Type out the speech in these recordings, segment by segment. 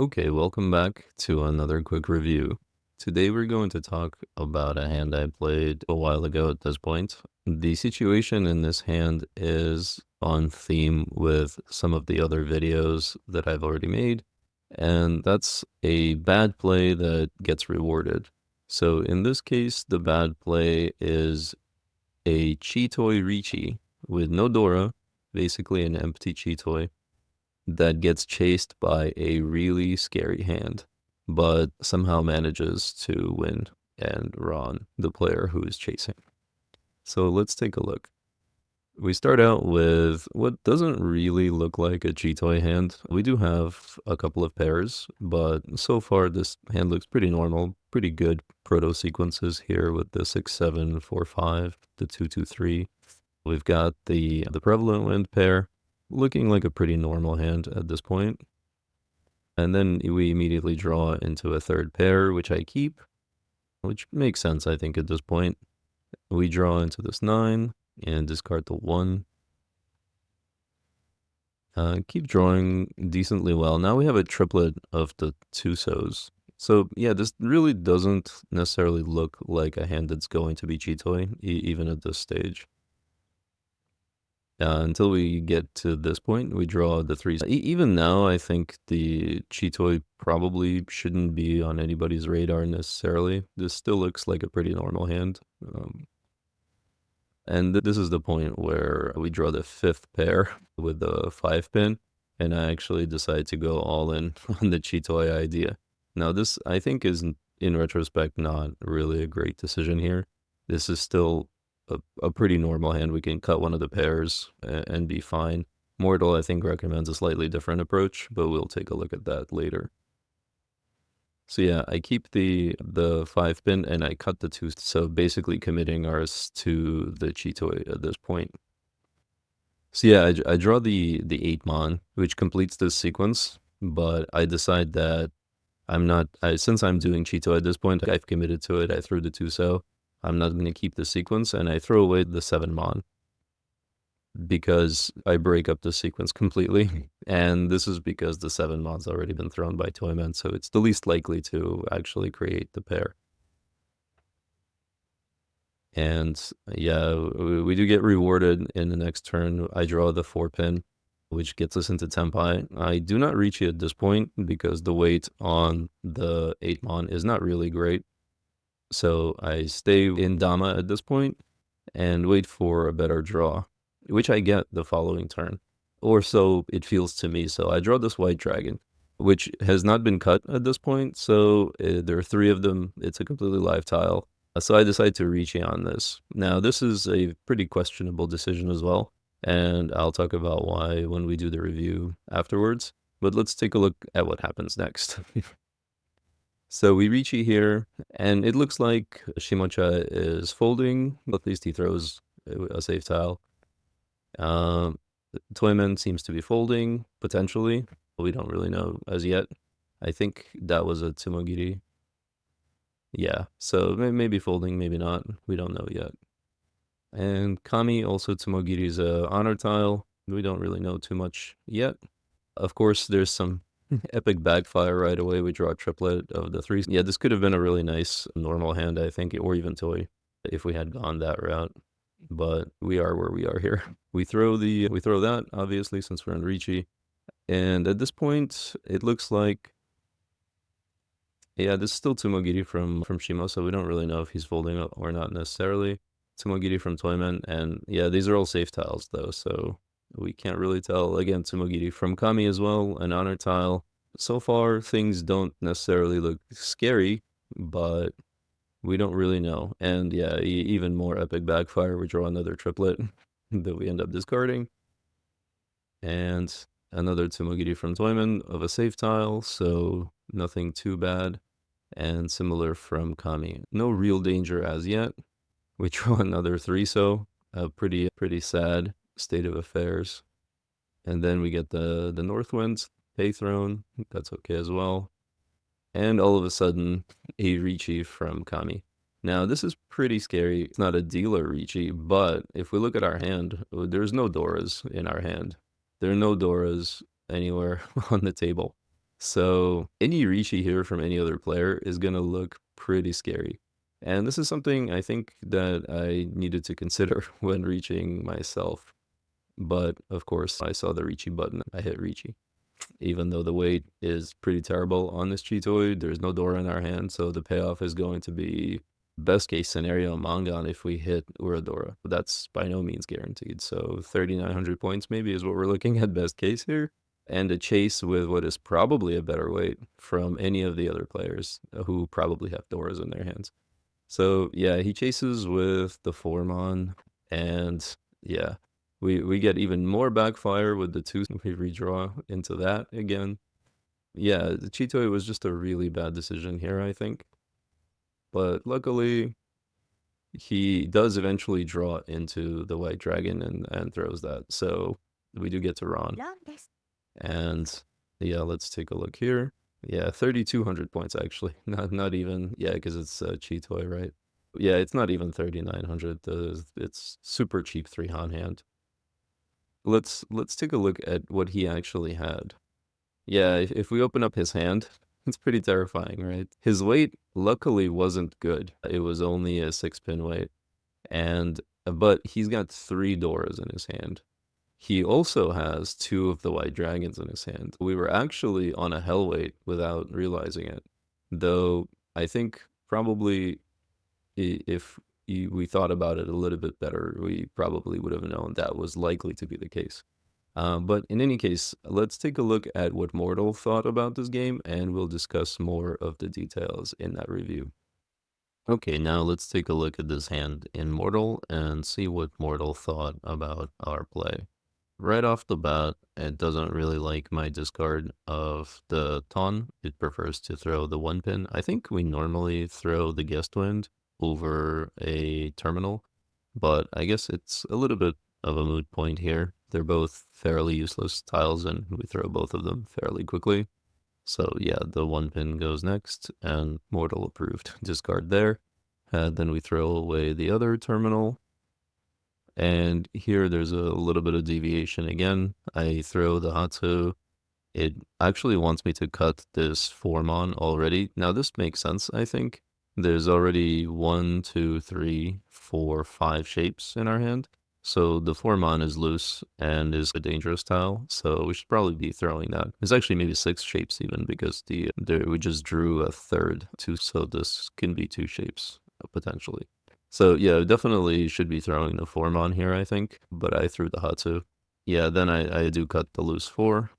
Okay, welcome back to another quick review. Today we're going to talk about a hand I played a while ago at this point. The situation in this hand is on theme with some of the other videos that I've already made, and that's a bad play that gets rewarded. So in this case, the bad play is a Chitoi Riichi with no Dora, basically an empty Chitoi that gets chased by a really scary hand, but somehow manages to win and Ron, the player who is chasing. So let's take a look. We start out with what doesn't really look like a G-Toy hand. We do have a couple of pairs, but so far this hand looks pretty normal, pretty good proto sequences here with the 6-7-4-5, the 2-2-3. We've got the prevalent wind pair, looking like a pretty normal hand at this point. And then we immediately draw into a third pair, which I keep, which makes sense, I think, at this point. We draw into this 9 and discard the 1. Keep drawing decently well. Now we have a triplet of the 2-sos. So yeah, this really doesn't necessarily look like a hand that's going to be Chitoi, even at this stage. Until we get to this point, we draw the 3s. Even now, I think the Chitoi probably shouldn't be on anybody's radar necessarily. This still looks like a pretty normal hand. And this is the point where we draw the 5th pair with the 5-pin, and I actually decide to go all in on the Chitoi idea. Now this, I think, is in retrospect not really a great decision here. This is still a pretty normal hand. We can cut one of the pairs and be fine. Mortal, I think, recommends a slightly different approach, but we'll take a look at that later. So yeah, I keep the 5-pin and I cut the 2, so basically committing ours to the Chitoi at this point. So yeah, I draw the 8-mon, which completes this sequence, but I decide that since I'm doing Chitoi at this point, I've committed to it. I threw the 2-so. I'm not going to keep the sequence, and I throw away the 7-mon because I break up the sequence completely. And this is because the 7-mon's already been thrown by Toyman, so it's the least likely to actually create the pair. And yeah, we do get rewarded in the next turn. I draw the 4-pin, which gets us into Tenpai. I do not reach it at this point because the weight on the 8-mon is not really great. So I stay in Dama at this point and wait for a better draw, which I get the following turn. Or so it feels to me. So I draw this white dragon, which has not been cut at this point. So there are 3 of them. It's a completely live tile. So I decide to Riichi on this. Now, this is a pretty questionable decision as well, and I'll talk about why when we do the review afterwards. But let's take a look at what happens next. So we Riichi here, and it looks like Shimocha is folding. At least he throws a safe tile. Toyman seems to be folding, potentially. We don't really know as yet. I think that was a Tsumogiri. Yeah, so maybe folding, maybe not. We don't know yet. And Kami, also Tsumogiri's honor tile. We don't really know too much yet. Of course, there's some epic backfire right away. We draw a triplet of the 3s. Yeah, this could have been a really nice normal hand, I think, or even toy if we had gone that route. But we are where we are here. We throw that, obviously, since we're in Riichi. And at this point, it looks like, yeah, this is still Tsumogiri from Shimo, so we don't really know if he's folding or not necessarily. Tsumogiri from Toyman, and yeah, these are all safe tiles though, so we can't really tell. Again, Tsumogiri from Kami as well, an honor tile. So far, things don't necessarily look scary, but we don't really know. And yeah, even more epic backfire. We draw another triplet that we end up discarding. And another Tsumogiri from Toyman of a safe tile, so nothing too bad. And similar from Kami. No real danger as yet. We draw another 3-so, a pretty sad state of affairs. And then we get the North Winds, Pay Throne, that's okay as well. And all of a sudden, a Riichi from Kami. Now, this is pretty scary. It's not a dealer Riichi, but if we look at our hand, there's no Doras in our hand. There are no Doras anywhere on the table. So any Riichi here from any other player is going to look pretty scary. And this is something I think that I needed to consider when reaching myself. But of course, I saw the Riichi button. I hit Riichi. Even though the weight is pretty terrible on this Cheetoid, there's no Dora in our hand, so the payoff is going to be best case scenario Mangan if we hit Uradora. But that's by no means guaranteed. So 3,900 points maybe is what we're looking at best case here. And a chase with what is probably a better weight from any of the other players who probably have Doras in their hands. So yeah, he chases with the Formon, and yeah, we get even more backfire with the two. We redraw into that again. Yeah, the Cheetoy was just a really bad decision here, I think. But luckily, he does eventually draw into the White Dragon and throws that. So we do get to Ron. And yeah, let's take a look here. Yeah, 3,200 points actually. Not even, yeah, because it's Cheetoy, right? Yeah, it's not even 3,900. It's super cheap 3-Han hand. Let's take a look at what he actually had. Yeah, if we open up his hand, it's pretty terrifying, right? His weight luckily wasn't good. It was only a 6-pin weight. And but he's got 3 Doras in his hand. He also has 2 of the White Dragons in his hand. We were actually on a hell weight without realizing it. Though I think probably if we thought about it a little bit better, we probably would have known that was likely to be the case. But in any case, let's take a look at what Mortal thought about this game, and we'll discuss more of the details in that review. Okay, now let's take a look at this hand in Mortal and see what Mortal thought about our play. Right off the bat, it doesn't really like my discard of the Ton. It prefers to throw the 1-pin. I think we normally throw the Guest Wind over a Terminal, but I guess it's a little bit of a moot point here. They're both fairly useless tiles, and we throw both of them fairly quickly. So yeah, the 1-pin goes next, and Mortal approved. Discard there. Then we throw away the other Terminal. And here there's a little bit of deviation again. I throw the Hatsu. It actually wants me to cut this Formon already. Now this makes sense, I think. There's already 1, 2, 3, 4, 5 shapes in our hand. So the Formon is loose and is a dangerous tile, so we should probably be throwing that. There's actually maybe 6 shapes even, because we just drew a third, too, so this can be 2 shapes, potentially. So yeah, definitely should be throwing the Formon here, I think, but I threw the Hatsu. Yeah, then I do cut the loose 4.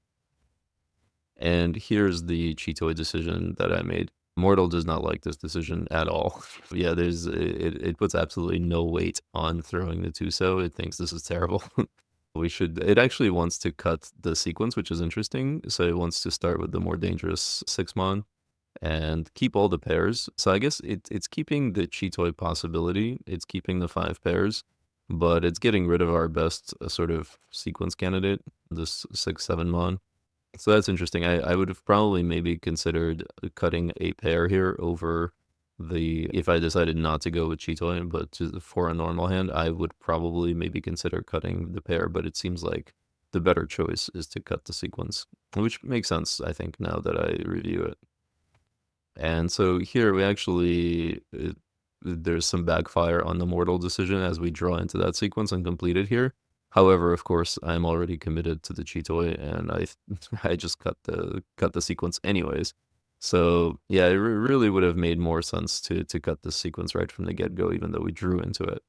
And here's the Cheetoy decision that I made. Mortal does not like this decision at all. Yeah, it puts absolutely no weight on throwing the Tuso. It thinks this is terrible. It actually wants to cut the sequence, which is interesting. So it wants to start with the more dangerous 6-mon and keep all the pairs. So I guess it's keeping the Cheetoy possibility. It's keeping the 5 pairs, but it's getting rid of our best sort of sequence candidate, this 6-7-mon. So that's interesting. I would have probably maybe considered cutting a pair here over if I decided not to go with Cheetoy, but for a normal hand, I would probably maybe consider cutting the pair, but it seems like the better choice is to cut the sequence, which makes sense, I think, now that I review it. And so here we actually, there's some backfire on the Mortal decision as we draw into that sequence and complete it here. However, of course, I'm already committed to the Cheetoy, and I just cut the sequence anyways. So yeah, it really would have made more sense to cut the sequence right from the get-go, even though we drew into it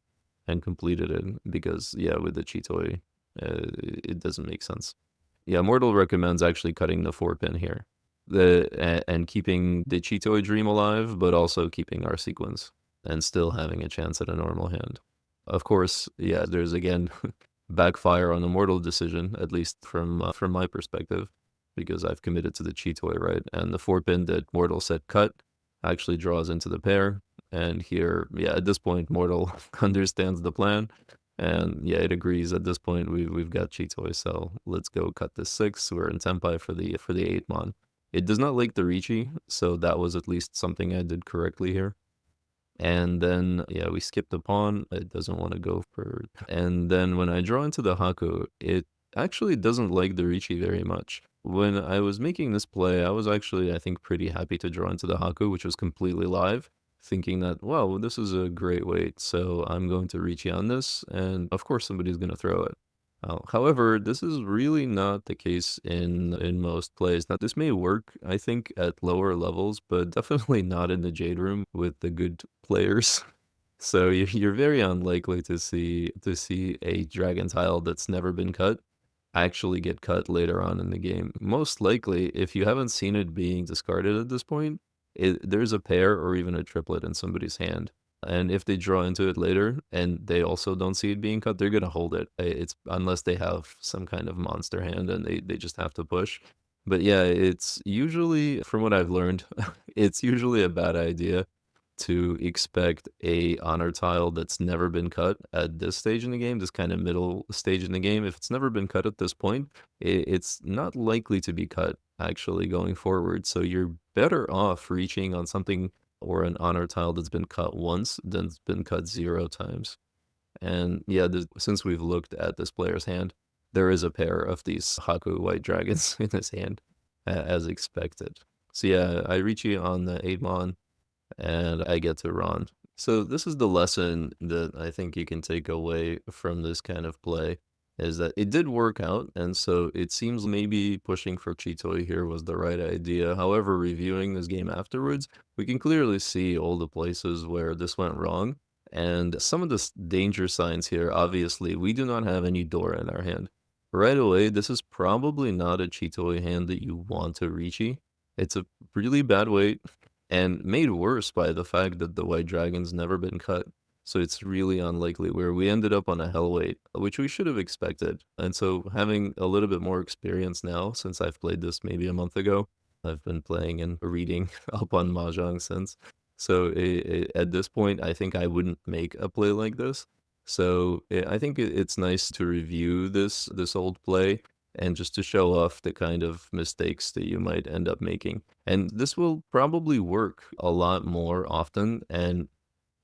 and completed it, because yeah, with the Cheetoy, it doesn't make sense. Yeah, Mortal recommends actually cutting the 4-pin here, and keeping the Cheetoy dream alive, but also keeping our sequence and still having a chance at a normal hand. Of course, yeah, there's again backfire on the Mortal decision, at least from my perspective, because I've committed to the Cheetoy, right? And the 4-pin that Mortal said cut actually draws into the pair. And here, yeah, at this point, Mortal understands the plan. And yeah, it agrees. At this point, we've got Cheetoy, so let's go cut this 6. We're in Tenpai for the 8-mon. It does not like the Riichi, so that was at least something I did correctly here. And then, yeah, we skipped the pawn. It doesn't want to go for... And then when I draw into the Haku, it actually doesn't like the Riichi very much. When I was making this play, I was actually, I think, pretty happy to draw into the Haku, which was completely live, thinking that, well, this is a great weight, so I'm going to Riichi on this, and of course somebody's going to throw it. However, this is really not the case in most plays. Now, this may work, I think, at lower levels, but definitely not in the Jade Room with the good players. So you're very unlikely to see a dragon tile that's never been cut actually get cut later on in the game. Most likely, if you haven't seen it being discarded at this point, there's a pair or even a triplet in somebody's hand. And if they draw into it later and they also don't see it being cut, they're gonna hold it. It's unless they have some kind of monster hand and they just have to push. But yeah, it's usually, from what I've learned, it's usually a bad idea to expect a honor tile that's never been cut at this stage in the game, this kind of middle stage in the game. If it's never been cut at this point, it's not likely to be cut actually going forward. So you're better off reaching on something or an honor tile that's been cut once than it's been cut 0 times. And yeah, since we've looked at this player's hand, there is a pair of these Haku white dragons in his hand, as expected. So yeah, I reach you on the 8-mon and I get to Ron. So this is the lesson that I think you can take away from this kind of play is that it did work out, and so it seems maybe pushing for Chitoi here was the right idea. However, reviewing this game afterwards, we can clearly see all the places where this went wrong, and some of the danger signs here, obviously, we do not have any door in our hand. Right away, this is probably not a Chitoi hand that you want to Riichi. It's a really bad weight and made worse by the fact that the white dragon's never been cut. So it's really unlikely where we ended up on a hell weight, which we should have expected. And so having a little bit more experience now, since I've played this maybe a month ago, I've been playing and reading up on Mahjong since. So at this point, I think I wouldn't make a play like this. So I think it's nice to review this old play and just to show off the kind of mistakes that you might end up making. And this will probably work a lot more often and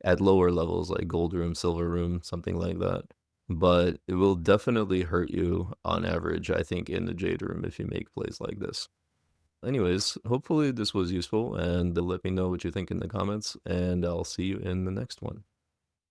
at lower levels like gold room, silver room, something like that. But it will definitely hurt you on average, I think, in the Jade room if you make plays like this. Anyways, hopefully this was useful and let me know what you think in the comments, and I'll see you in the next one.